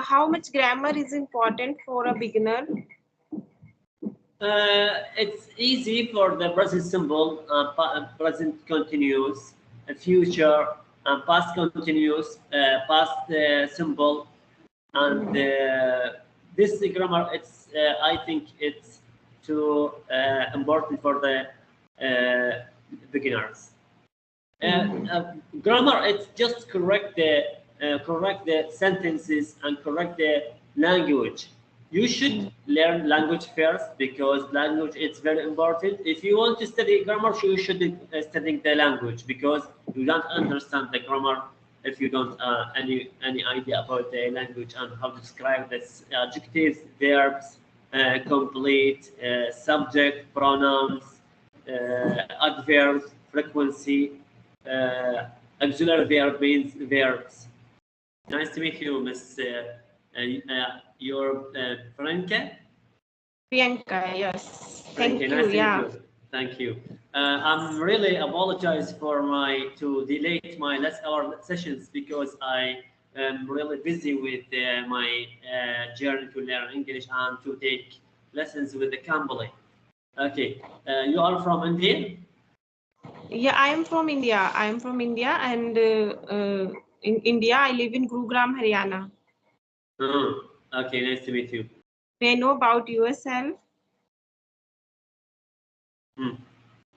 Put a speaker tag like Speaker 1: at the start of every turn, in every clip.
Speaker 1: how much grammar is important for a beginner?
Speaker 2: It's easy for the present simple, present continuous, future, past continuous, past simple, and this grammar. It's I think it's too important for the beginners. Grammar, it's just correct the sentences and correct the language. You should learn language first because language it's very important. If you want to study grammar, you should study the language because you don't understand the grammar if you don't any idea about the language and how to describe this adjectives, verbs, complete, subject, pronouns, adverbs, frequency, auxiliary verb means verbs. Nice to meet you, Miss. You're Priyanka?
Speaker 1: Priyanka, yes. Thank
Speaker 2: Priyanka,
Speaker 1: you.
Speaker 2: nice to
Speaker 1: Yeah.
Speaker 2: meet you. Thank you. I'm really apologize for to delay my last hour sessions because I am really busy with my journey to learn English and to take lessons with the Cambly. Okay, you are from India?
Speaker 1: Yeah, I am from India. I am from India, and in India, I live in Gurugram, Haryana.
Speaker 2: Okay, nice to meet you.
Speaker 1: May I know about yourself?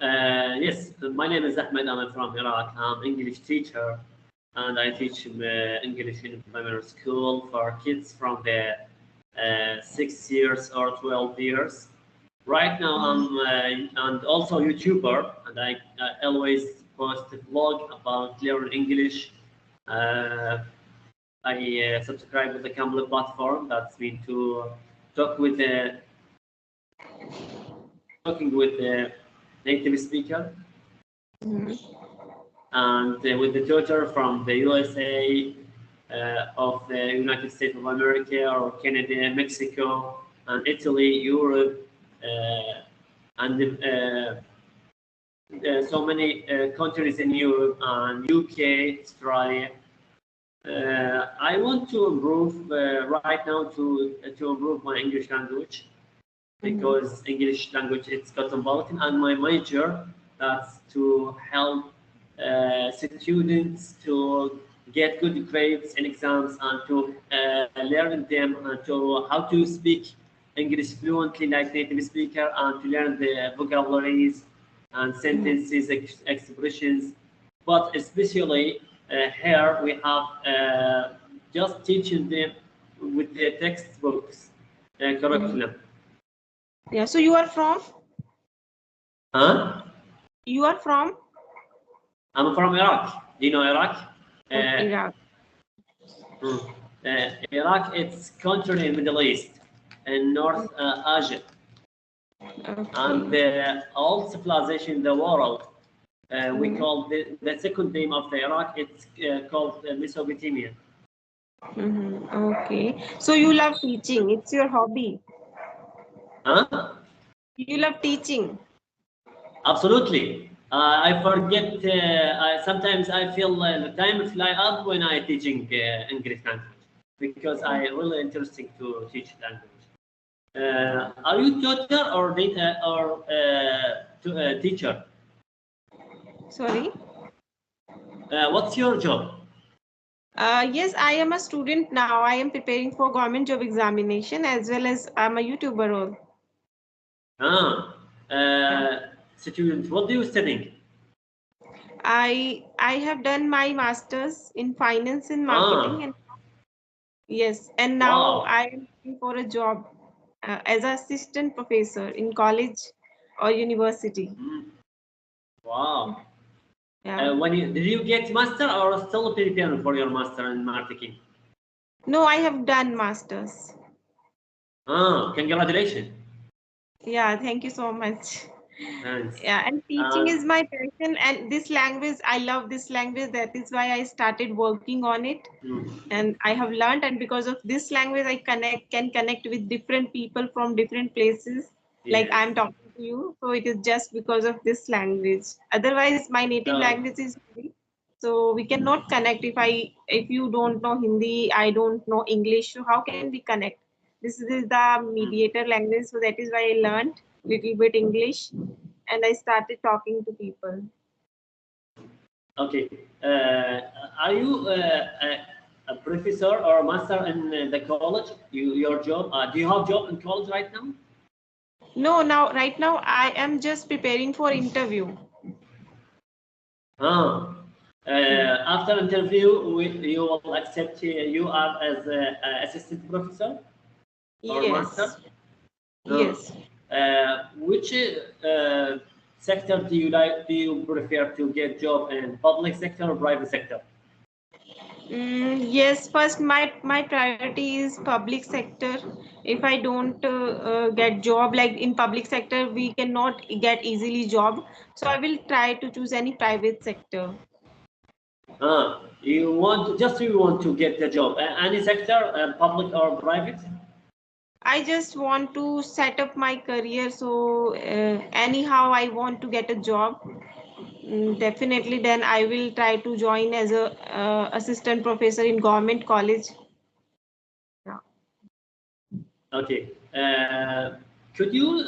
Speaker 2: Yes, my name is Ahmed. I'm from Iraq. I'm English teacher, and I teach English in primary school for kids from the 6 years or 12 years. Right now, I'm and also YouTuber, and I always post a blog about learning English. I subscribe with the Cambly platform. That's mean to talk with the talking with the native speaker and with the tutor from the USA, of the United States of America, or Canada, Mexico, and Italy, Europe, and so many countries in Europe and UK, Australia. I want to improve right now to improve my English language because English language it's cosmopolitan, and my major that's to help students to get good grades in exams and to learn them and to how to speak English fluently like native speaker and to learn the vocabularies and sentences, expressions. But especially here we have just teaching them with the textbooks curriculum.
Speaker 1: Yeah. So you are from?
Speaker 2: Huh?
Speaker 1: You are from?
Speaker 2: I'm from Iraq. Do you know Iraq?
Speaker 1: Iraq.
Speaker 2: Iraq, it's country in Middle East, in North Asia, and the old civilization in the world. We call the second name of the Iraq. It's called Mesopotamia.
Speaker 1: Okay. So you love teaching. It's your hobby.
Speaker 2: Huh?
Speaker 1: You love teaching.
Speaker 2: Absolutely. I forget. Sometimes I feel the time fly up when I teaching English language because I really interesting to teach language. Are you tutor or data or teacher?
Speaker 1: Sorry.
Speaker 2: What's your job?
Speaker 1: Yes, I am a student now. I am preparing for government job examination as well as I'm a YouTuber role.
Speaker 2: Student, what do you studying?
Speaker 1: I have done my masters in finance and marketing, and yes, and now I am looking for a job as an assistant professor in college or university.
Speaker 2: Wow.
Speaker 1: Yeah.
Speaker 2: Did you get master or still preparing for your master in marketing?
Speaker 1: No, I have done masters.
Speaker 2: Congratulations.
Speaker 1: Yeah, thank you so much.
Speaker 2: Thanks.
Speaker 1: Yeah, and teaching is my passion, and this language, I love this language. That is why I started working on it, and I have learned. And because of this language, I can connect with different people from different places. Like I'm talking to you, so it is just because of this language. Otherwise, my native language is Hindi, So we cannot connect if you don't know Hindi, I don't know English. So how can we connect? This is the mediator language. So that is why I learned little bit English, and I started talking to people.
Speaker 2: Okay. Are you a professor or a master in the college? Your job? Do you have job in college right now?
Speaker 1: No, now right now I am just preparing for interview.
Speaker 2: Ah. After interview, you will accept you are as a assistant professor or master.
Speaker 1: Yes,
Speaker 2: Ah.
Speaker 1: yes.
Speaker 2: Which sector do you like? Do you prefer to get job in public sector or private sector?
Speaker 1: Yes, first my priority is public sector. If I don't get job like in public sector, we cannot get easily job. So I will try to choose any private sector.
Speaker 2: You want to get the job. Any sector, public or private?
Speaker 1: I just want to set up my career. So anyhow, I want to get a job. Definitely, then I will try to join as a assistant professor in government college. Yeah.
Speaker 2: Okay. Could you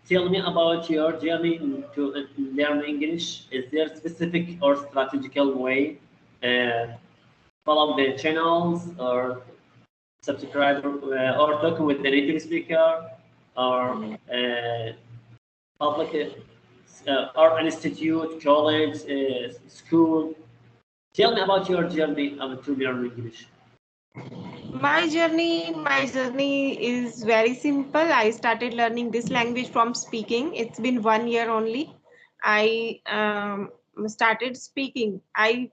Speaker 2: tell me about your journey to learn English? Is there a specific or strategical way? Uh, Follow the channels or subscribe or talk with the native speaker or
Speaker 1: Mhm.
Speaker 2: public or institute, college, school. Tell me about your journey to learn English.
Speaker 1: My journey is very simple. I started learning this language from speaking. It's been 1 year only. I started speaking. I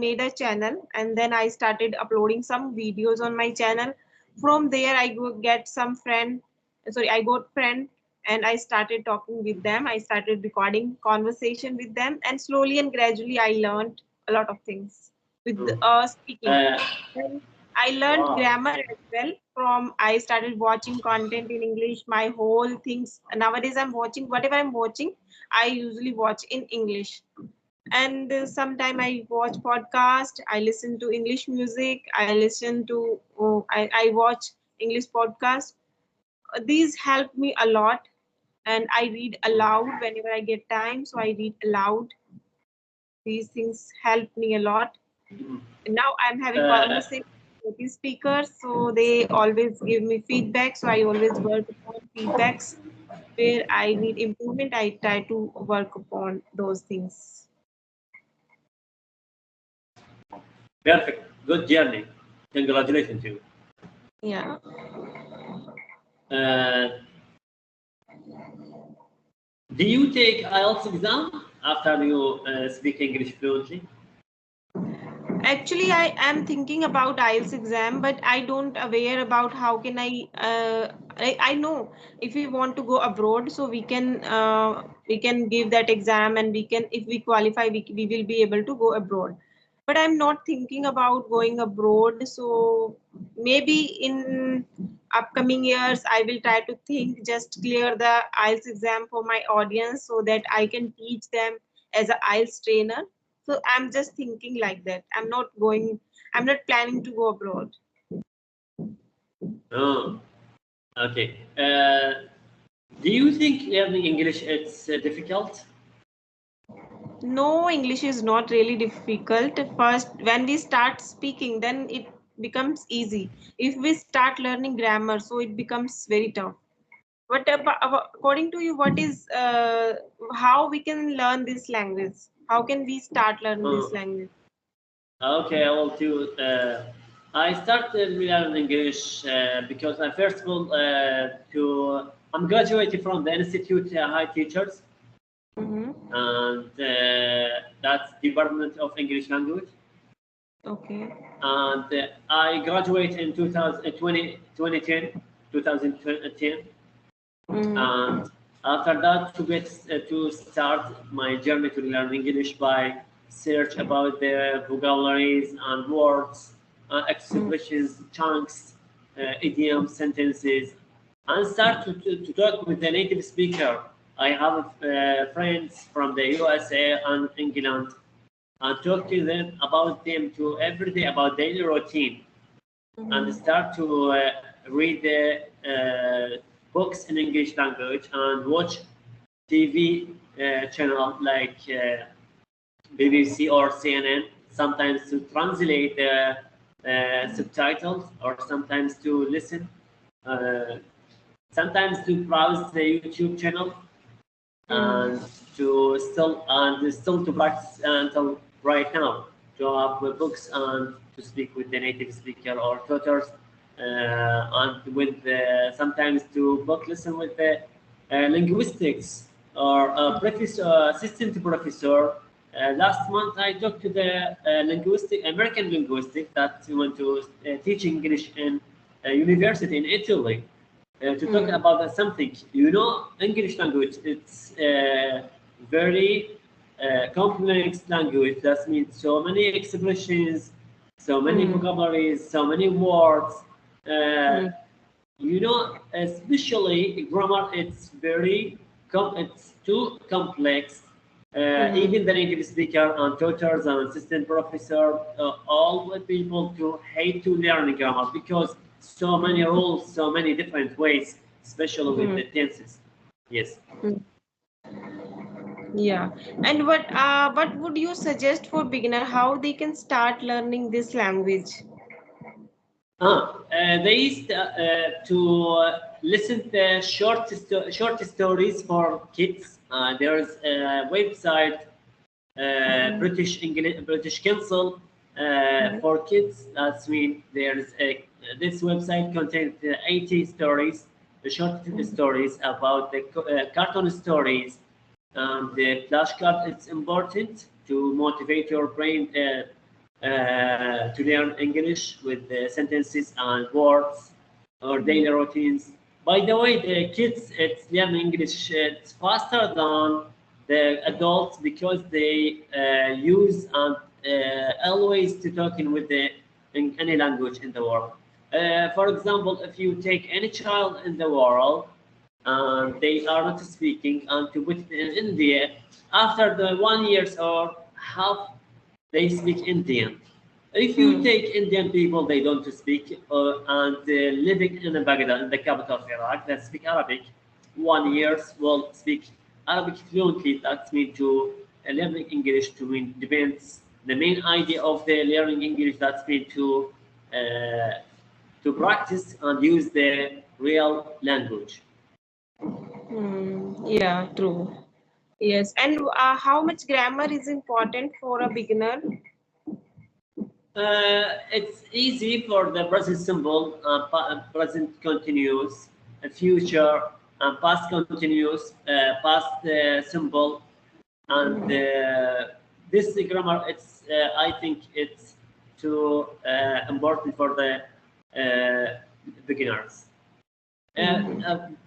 Speaker 1: made a channel and then I started uploading some videos on my channel. From there, get some friend. Sorry, I got friend and I started talking with them. I started recording conversation with them, and slowly and gradually I learned a lot of things with
Speaker 2: Oh.
Speaker 1: speaking.
Speaker 2: Uh,
Speaker 1: I learned
Speaker 2: wow.
Speaker 1: grammar as well from I started watching content in English. My whole things nowadays I'm watching whatever I'm watching, I usually watch in English. And sometime I watch podcast. I listen to English music. I listen to I watch English podcast. These help me a lot, and I read aloud whenever I get time. So I read aloud. These things help me a lot.
Speaker 2: Mhm.
Speaker 1: Now I'm having
Speaker 2: Uh,
Speaker 1: conversation with the speakers, so they always give me feedback. So I always work upon feedbacks where I need improvement. I try to work upon those things.
Speaker 2: Perfect. Good journey. Congratulations to you.
Speaker 1: Yeah.
Speaker 2: Uh, do you take IELTS exam after you speak English fluently?
Speaker 1: Actually, I am thinking about IELTS exam, but I don't aware about how can I know if we want to go abroad, so we can give that exam, and we can if we qualify, we will be able to go abroad. But I'm not thinking about going abroad, so maybe in upcoming years I will try to think just clear the IELTS exam for my audience so that I can teach them as a IELTS trainer. So I'm just thinking like that. I'm not planning to go abroad.
Speaker 2: Oh, okay. Do you think learning English it's difficult?
Speaker 1: No, English is not really difficult. First, when we start speaking, then it becomes easy. If we start learning grammar, so it becomes very tough. According to you, what is how we can learn this language? How can we start learning this
Speaker 2: Oh,
Speaker 1: language?
Speaker 2: okay, I will do. I started learning English because I first of all I'm graduated from the Institute High Teachers,
Speaker 1: Mm-hmm.
Speaker 2: and that's Department of English Language.
Speaker 1: Okay.
Speaker 2: And I graduated in 2010, and
Speaker 1: Mm-hmm.
Speaker 2: after that to start my journey to learn English by search about the vocabularies and words, expressions, chunks, idioms, sentences, and start to talk with the native speaker. I have friends from the USA and England, and talk to them about them to every day about daily routine, and start to read the books in English language and watch TV channel like BBC or CNN, sometimes to translate the subtitles or sometimes to listen, uh, sometimes to browse the YouTube channel and still to practice until right now to have books and to speak with the native speaker or tutors and with sometimes to book listen with the linguistics or professor, assistant professor. Last month I talked to the American linguistic that went to teach English in a university in Italy to talk about something. You know, English language, it's very complex language. That means so many expressions, so many vocabularies, so many words. You know, especially grammar, it's very, it's too complex. Even the native speaker and tutors and assistant professor, all the people to hate to learn grammar because so many rules, so many different ways, especially with the tenses. Yes.
Speaker 1: Yeah. And what would you suggest for beginner how they can start learning this language?
Speaker 2: They used to listen to short stories for kids. There's a website, British Council for kids. That's mean there's a this website contains 80 stories, short stories about the cartoon stories. The flashcard it's important to motivate your brain to learn English with the sentences and words or daily routines. By the way, the kids it's learn English it's faster than the adults because they use and always to talking with the in any language in the world. For example, if you take any child in the world and they are not speaking and to put it in India, after the 1 year or half, they speak Indian. If you take Indian people, they don't speak and living in Baghdad, in the capital of Iraq, that speak Arabic, 1 year will speak Arabic fluently. That means to learning English to mean depends. The main idea of the learning English that's mean to practice and use the real language.
Speaker 1: Yeah, true. Yes. And how much grammar is important for a beginner?
Speaker 2: It's easy for the present simple, present continuous, future, and past continuous, past simple, and this grammar. It's I think it's too important for the beginners.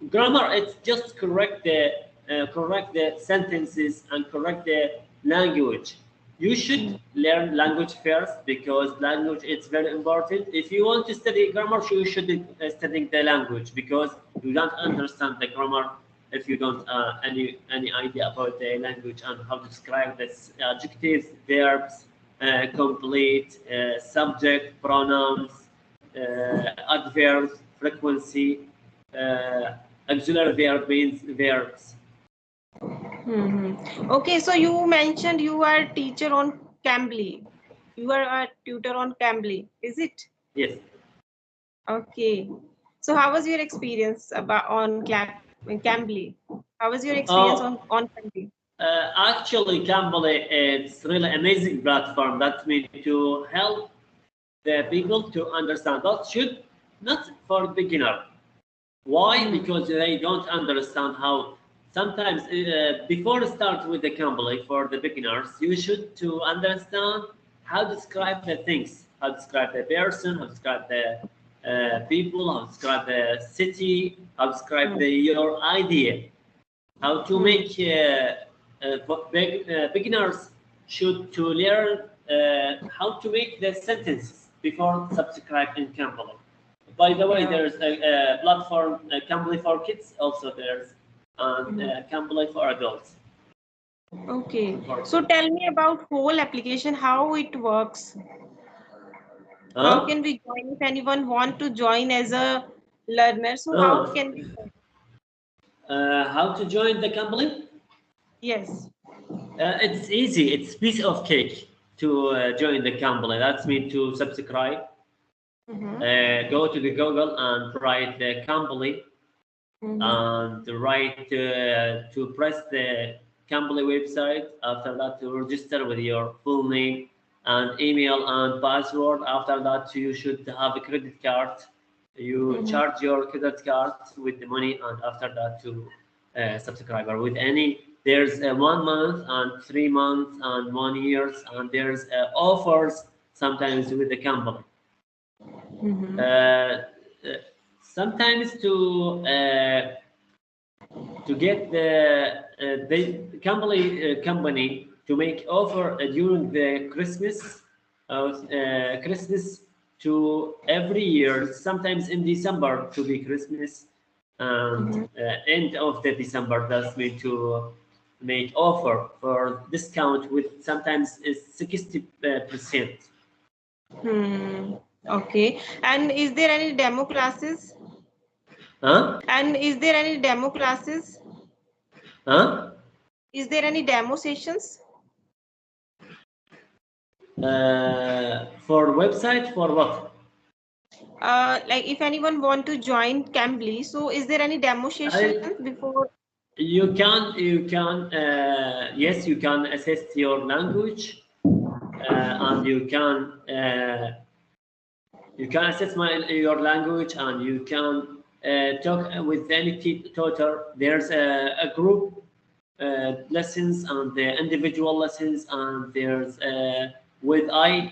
Speaker 2: Grammar it's just correct the sentences and correct the language. You should learn language first because language it's very important. If you want to study grammar, you should study the language because you don't understand the grammar if you don't any idea about the language and how to describe this adjectives, verbs, complete, subject, pronouns, adverbs, frequency, auxiliary verb means verbs.
Speaker 1: Okay, so you mentioned you are a teacher on Cambly. You are a tutor on Cambly, is it?
Speaker 2: Yes.
Speaker 1: Okay. So how was your experience about on Cambly? How was your experience
Speaker 2: Oh,
Speaker 1: on Cambly?
Speaker 2: actually, Cambly it's really amazing platform that means to help the people to understand. That should not for beginner. Why? Because they don't understand how. Sometimes before start with the Cambly for the beginners, you should to understand how to describe the things, how to describe the person, how to describe the people, how to describe the city, how to describe your idea, how to make beginners should to learn how to make the sentences before subscribing Cambly. By the way,
Speaker 1: Yeah.
Speaker 2: there's a platform Cambly for kids also there's and Cambly for adults.
Speaker 1: Okay. So tell me about whole application, how it works. How
Speaker 2: Huh?
Speaker 1: can we join if anyone want to join as a learner? So how
Speaker 2: Uh,
Speaker 1: can we join?
Speaker 2: how to join the company?
Speaker 1: Yes.
Speaker 2: It's easy. It's piece of cake to join the company. That's mean to subscribe.
Speaker 1: Mm-hmm.
Speaker 2: Go to the Google and write the company
Speaker 1: Mm-hmm.
Speaker 2: and write to press the Cambly website. After that, to register with your full name and email and password. After that, you should have a credit card. You
Speaker 1: Mm-hmm.
Speaker 2: charge your credit card with the money, and after that, to subscriber with any. There's 1 month and 3 months and 1 years, and there's offers sometimes with the company. Uh,
Speaker 1: Mm-hmm.
Speaker 2: uh, Sometimes to get the company to make offer during the Christmas to every year. Sometimes in December to be Christmas, and
Speaker 1: Mm-hmm.
Speaker 2: end of the December. That's me to make offer for discount with sometimes is 60%.
Speaker 1: Hmm. Okay. And is there any demo classes?
Speaker 2: Huh?
Speaker 1: And is there any demo classes?
Speaker 2: Huh?
Speaker 1: Is there any demo sessions?
Speaker 2: For website for what?
Speaker 1: Like if anyone want to join Cambly, so is there any demo sessions
Speaker 2: I,
Speaker 1: before?
Speaker 2: you can yes, you can assess your language, and you can assess your language, and you can talk with any tutor. There's a group lessons and the individual lessons, and there's with AI,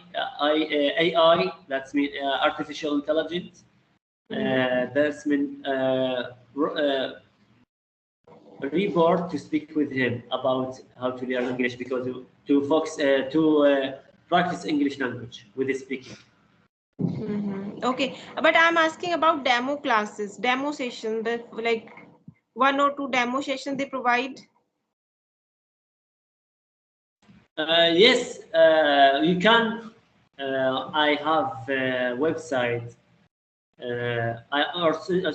Speaker 2: that's mean artificial intelligence.
Speaker 1: Mhm.
Speaker 2: That's mean report to speak with him about how to learn English, because to focus practice English language with the speaking.
Speaker 1: Okay, but I'm asking about demo classes, demo session, that like one or two demo session they provide.
Speaker 2: Yes, you can. I have a website.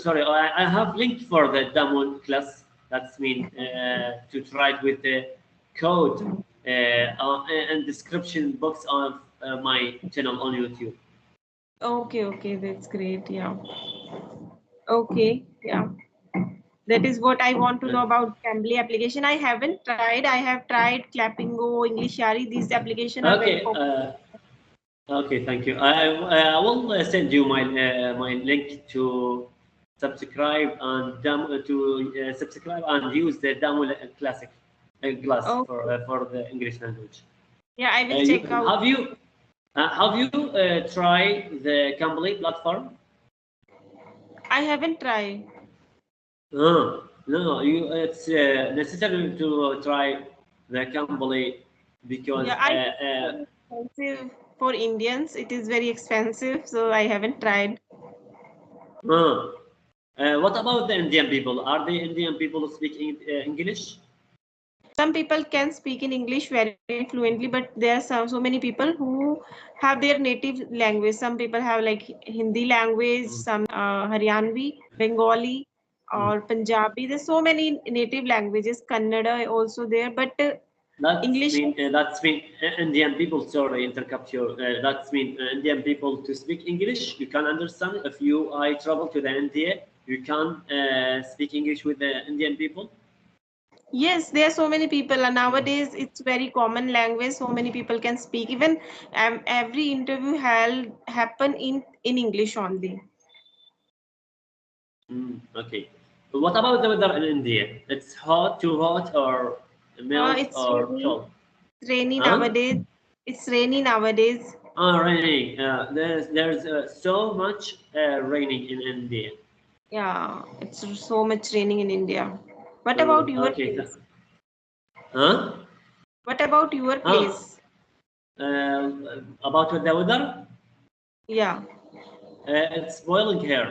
Speaker 2: Sorry, I have linked for the demo class. That's mean to try it with the code and description box of my channel on YouTube.
Speaker 1: Okay, okay, that's great. Yeah. Okay, yeah. That is what I want to
Speaker 2: Uh,
Speaker 1: know about Cambly application. I haven't tried. I have tried Clapingo, English Yari. These applications are very
Speaker 2: okay.
Speaker 1: popular.
Speaker 2: Okay, thank you. I will send you my link to subscribe and subscribe and use the demo classic class
Speaker 1: Okay.
Speaker 2: for the English language.
Speaker 1: Yeah, I will
Speaker 2: You
Speaker 1: check out.
Speaker 2: have you tried the Cambly platform?
Speaker 1: I haven't tried.
Speaker 2: No, it's necessary to try the Cambly because
Speaker 1: Yeah, I think it's very expensive for Indians. It is very expensive, so I haven't tried.
Speaker 2: uh, what about the Indian people? Are the Indian people speaking English?
Speaker 1: Some people can speak in English very fluently, but there are so many people who have their native language. Some people have like Hindi language,
Speaker 2: Mm,
Speaker 1: some Haryanvi, Bengali,
Speaker 2: mm.
Speaker 1: or Punjabi. There's so many native languages. Kannada also there, but English.
Speaker 2: That's mean Indian people. Sorry, interrupt you. That's mean Indian people to speak English. You can understand. If I travel to the India, you can speak English with the Indian people.
Speaker 1: Yes, there are so many people, and nowadays it's very common language. So many people can speak. Even every interview held happen in English only.
Speaker 2: Okay. What about the weather in India? It's hot, too hot, or mild,
Speaker 1: It's
Speaker 2: or
Speaker 1: rainy.
Speaker 2: cold?
Speaker 1: It's rainy
Speaker 2: Huh?
Speaker 1: nowadays. It's rainy nowadays.
Speaker 2: Raining. There's so much raining in India.
Speaker 1: Yeah, it's so much raining in India. What about your
Speaker 2: Okay.
Speaker 1: place?
Speaker 2: Huh?
Speaker 1: What about your
Speaker 2: Huh?
Speaker 1: place?
Speaker 2: About the weather,
Speaker 1: Yeah.
Speaker 2: it's boiling here.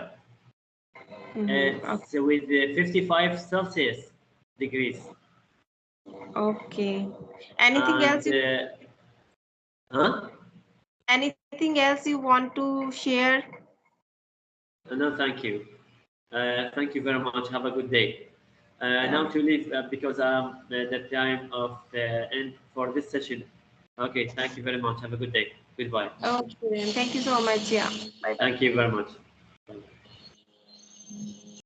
Speaker 1: Mm-hmm. Okay.
Speaker 2: It's with 55 Celsius degrees.
Speaker 1: Okay. Anything
Speaker 2: And
Speaker 1: else you
Speaker 2: huh?
Speaker 1: anything else you want to share?
Speaker 2: No, thank you. Thank you very much. Have a good day. Now
Speaker 1: Yeah.
Speaker 2: to leave because the time of the end for this session. Okay, thank you very much. Have a good day. Goodbye.
Speaker 1: Okay. Thank you so much. Yeah. Bye bye.
Speaker 2: Thank you very much.